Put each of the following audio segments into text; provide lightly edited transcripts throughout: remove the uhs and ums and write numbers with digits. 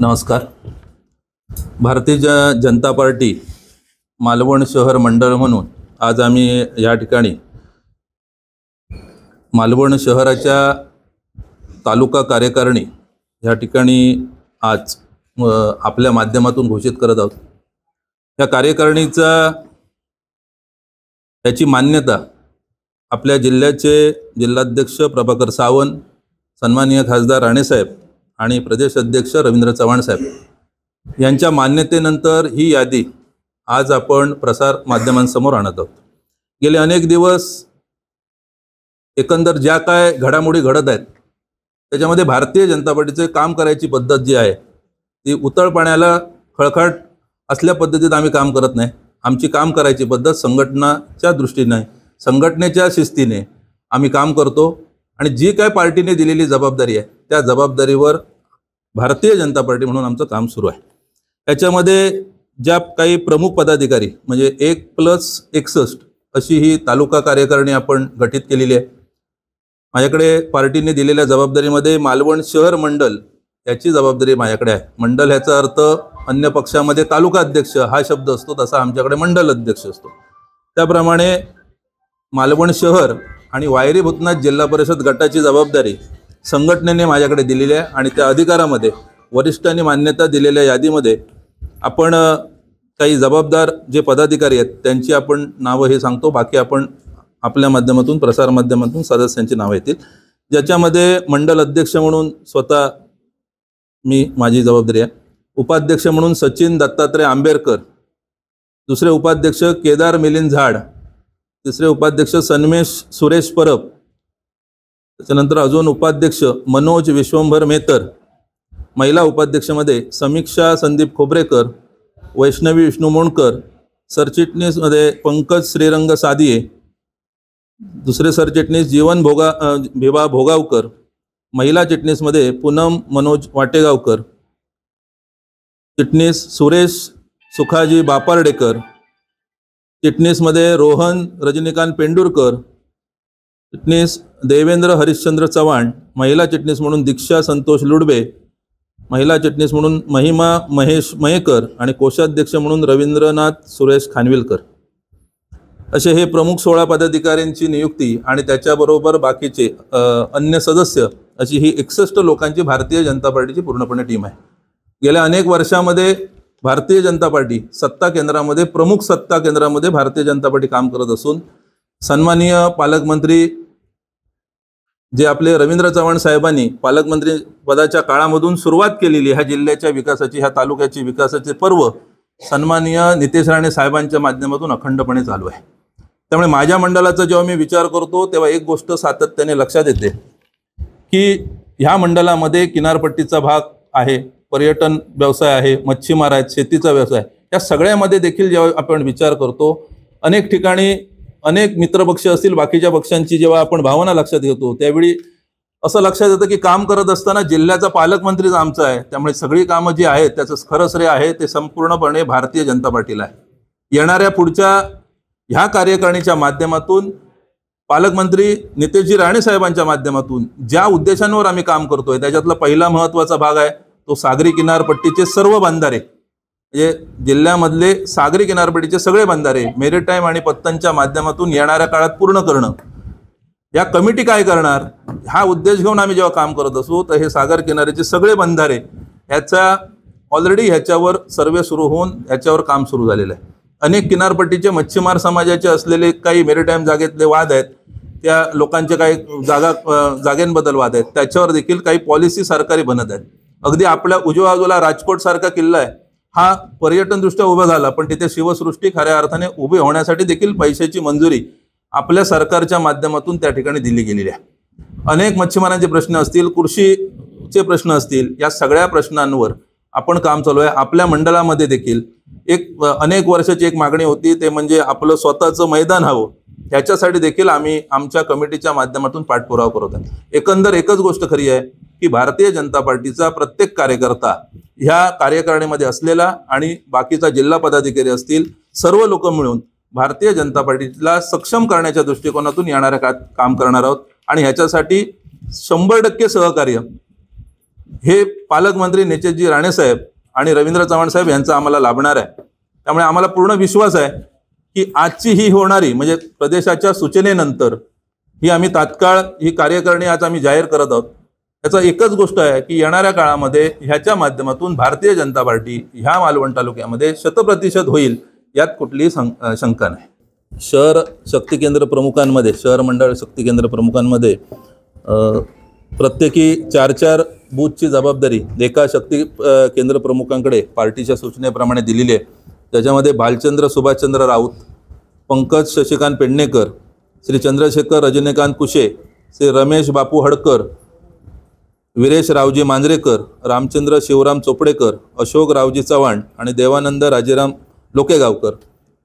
नमस्कार। भारतीय जनता पार्टी मालवण शहर मंडळ म्हणून आज आम्ही या ठिकाणी मालवण शहराच्या तालुका कार्यकारिणी या ठिकाणी आज आपल्या माध्यमातून घोषित करत आहोत। या कार्यकारिणीचा याची मान्यता आपल्या जिल्ह्याचे जिल्हाध्यक्ष प्रभाकर सावंत, सन्माननीय खासदार राणेसाहेब आणि प्रदेश अध्यक्ष रवींद्र चव्हाण साहेब यांच्या मान्यतेनंतर ही यादी आज आपण प्रसार माध्यमांसमोर आणत आहोत। गेले अनेक दिवस एकंदर ज्या काय घडामोडी घडत आहेत त्याच्यामध्ये भारतीय जनता पार्टीचे काम करायची पद्धत जी आहे ती उतळ पाण्याला खळखळ असल्या पद्धतीत आम्ही काम करत नाही। आमची काम करायची पद्धत संघटनाच्या दृष्टीने, संघटनेच्या शिस्तीने आम्ही काम करतो आणि जी काय पार्टीने दिलेली जबाबदारी आहे त्या जबाबदारीवर भारतीय जनता पार्टी म्हणून आमचं काम सुरू आहे। त्याच्यामध्ये ज्या काही प्रमुख पदाधिकारी म्हणजे 1+61 अशी ही तालुका कार्यकारिणी आपण गठीत केलेली आहे। माझ्याकडे पार्टीने दिलेल्या जबाबदारीमध्ये मालवण शहर मंडल याची जबाबदारी माझ्याकडे आहे। मंडल याचा अर्थ अन्य पक्षामध्ये तालुका अध्यक्ष हा शब्द असतो, तसा आमच्याकडे मंडल अध्यक्ष असतो। त्याप्रमाणे मालवण शहर आणि वायरी भूतनाथ जिल्हा परिषद गटाची जबाबदारी संघटनेने माझ्याकडे दिलेली आहे आणि त्या अधिकारामध्ये वरिष्ठांनी मान्यता दिलेल्या यादीमध्ये आपण काही जबाबदार जे पदाधिकारी आहेत त्यांची आपण नावं हे सांगतो। बाकी आपण आपल्या माध्यमातून प्रसार माध्यमातून सदस्यांची नावं येतील, ज्याच्यामध्ये मंडल अध्यक्ष म्हणून स्वतः मी, माझी जबाबदारी आहे। उपाध्यक्ष म्हणून सचिन दत्तात्रय आंबेरकर, दुसरे उपाध्यक्ष केदार मिलिंद झाड, तिसरे उपाध्यक्ष सन्मेश सुरेश परब, त्याच्यानंतर अजून उपाध्यक्ष मनोज विश्वंभर मेहतर, महिला उपाध्यक्षमध्ये समीक्षा संदीप खोबरेकर, वैष्णवी विष्णू मोणकर, सरचिटणीसमध्ये पंकज श्रीरंग सादिये, दुसरे सरचिटणीस जीवन भिवा भोगावकर, महिला चिटणीसमध्ये पूनम मनोज वाटेगावकर, चिटणीस सुरेश सुखाजी बापार्डेकर, चिटणीसमध्ये रोहन रजनीकांत पेंडुरकर, चिटणीस देवेंद्र हरिश्चंद्र चव्हाण, महिला चिटणीस म्हणून दीक्षा संतोष लुडबे, महिला चिटणीस म्हणून महिमा महेश मयेकर आणि कोषाध्यक्ष म्हणून रवींद्रनाथ सुरेश खानविलकर असे हे प्रमुख 16 पदाधिकाऱ्यांची नियुक्ती आणि त्याच्याबरोबर बाकीचे अन्य सदस्य अशी ही 61 लोकांची भारतीय जनता पार्टीची पूर्णपणे टीम आहे। गेल्या अनेक वर्षामध्ये भारतीय जनता पार्टी सत्ता केंद्रामध्ये, प्रमुख सत्ता केंद्रामध्ये भारतीय जनता पार्टी काम करत असून सन्माननीय पालकमंत्री जे आपले रवींद्र चव्हाण साहेबांनी पालकमंत्री पदाच्या काळामधून सुरुवात केलेली ह्या जिल्ह्याच्या विकासाची, ह्या तालुक्याची विकासाचे पर्व सन्माननीय नितेश राणे साहेबांच्या माध्यमातून अखंडपणे चालू आहे। त्यामुळे माझ्या मंडळाचा जेव्हा मी विचार करतो तेव्हा एक गोष्ट सातत्याने लक्षात येते की ह्या मंडळामध्ये किनारपट्टीचा भाग आहे, पर्यटन व्यवसाय आहे, मच्छीमार आहेत, शेतीचा व्यवसाय, या सगळ्यामध्ये देखील जेव्हा आपण विचार करतो अनेक ठिकाणी अनेक मित्रपक्ष असतील, बाकीच्या पक्षांची जेव्हा आपण भावना लक्षात घेतो त्यावेळी असं लक्षात येतं की काम करत असताना जिल्ह्याचा पालकमंत्रीच आमचा आहे, त्यामुळे सगळी कामं जी आहेत त्याचं खरं श्रेय आहे ते संपूर्णपणे भारतीय जनता पार्टीला आहे। येणाऱ्या पुढच्या ह्या कार्यकारिणीच्या माध्यमातून पालकमंत्री नितेशजी राणे साहेबांच्या माध्यमातून ज्या उद्देशांवर आम्ही काम करतोय त्याच्यातला पहिला महत्त्वाचा भाग आहे तो सागरी किनारपट्टीचे सर्व बंधारे, म्हणजे जिल्ह्यामधले सागरी किनारपट्टीचे सगळे बंधारे मेरिटाईम आणि पत्तनच्या माध्यमातून येणाऱ्या काळात पूर्ण करणं। या कमिटी काय करणार हा उद्देश घेऊन आम्ही जेव्हा काम करत असू तर हे सागर किनाऱ्याचे सगळे बंधारे ह्याचा ऑलरेडी ह्याच्यावर सर्वे सुरू होऊन ह्याच्यावर काम सुरू झालेलं आहे। अनेक किनारपट्टीचे मच्छीमार समाजाचे असलेले काही मेरिटाईम जागेतले वाद आहेत, त्या लोकांचे काही जागेंबद्दल वाद आहेत, त्याच्यावर देखील काही पॉलिसी सरकारी बनत आहेत। अगदी आपल्या उजव्या बाजूला राजकोट सारखा किल्ला आहे, हा पर्यटनदृष्ट्या उभा झाला पण तिथे शिवसृष्टी खऱ्या अर्थाने उभी होण्यासाठी देखील पैशाची मंजुरी आपल्या सरकारच्या माध्यमातून त्या ठिकाणी दिली गेलेली आहे। अनेक मच्छीमारांचे प्रश्न असतील, कृषीचे प्रश्न असतील, या सगळ्या प्रश्नांवर आपण काम चालू आहे। आपल्या मंडळामध्ये देखील अनेक वर्षाची एक मागणी होती ते म्हणजे आपलं स्वतःचं मैदान हवं, ह्याच्यासाठी देखील आम्ही आमच्या कमिटीच्या माध्यमातून पाठपुरावा करत आहे। एकंदर एकच गोष्ट खरी आहे की भारतीय जनता पार्टीचा प्रत्येक कार्यकर्ता ह्या कार्यकारिणीमध्ये असलेला आणि बाकीचा जिल्हा पदाधिकारी असतील सर्व लोक मिळून भारतीय जनता पार्टीला सक्षम करण्याच्या दृष्टिकोनातून येणाऱ्या काम करणार आहोत आणि ह्याच्यासाठी 100% सहकार्य हे पालकमंत्री नितेशजी राणेसाहेब आणि रवींद्र चव्हाण साहेब यांचा आम्हाला लाभणार आहे. त्यामुळे आम्हाला पूर्ण विश्वास आहे की आजची ही होणारी म्हणजे प्रदेशाच्या सूचनेनंतर ही आम्ही तात्काळ ही कार्यकारिणी आज आम्ही जाहीर करत आहोत. याचा एकच गोष्ट आहे की येणाऱ्या काळामध्ये ह्याच्या माध्यमातून भारतीय जनता पार्टी ह्या मालवण तालुक्यामध्ये 100% होईल, यात कुठलीही शंका नाही. शहर शक्ती केंद्र प्रमुखांमध्ये, शहर मंडळ शक्ती केंद्र प्रमुखांमध्ये प्रत्येकी 4-4 बूथची जबाबदारी एका शक्ती केंद्र प्रमुखांकडे पार्टीच्या सूचनेप्रमाणे दिलेली आहे. त्याच्यामध्ये भालचंद्र सुभाषचंद्र राऊत, पंकज शशिकांत पेडणेकर, श्री चंद्रशेखर रजनीकांत कुशे, श्री रमेश बापू हडकर, वीरेश रावजी मांजरेकर, रामचंद्र शिवराम चोपडेकर, अशोक रावजी चव्हाण आणि देवानंद राजेराम लोकेगावकर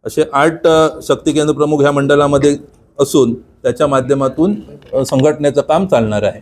असे 8 शक्ती केंद्र प्रमुख ह्या मंडळामध्ये असून त्याच्या माध्यमातून संघटनेचं काम चालणार आहे.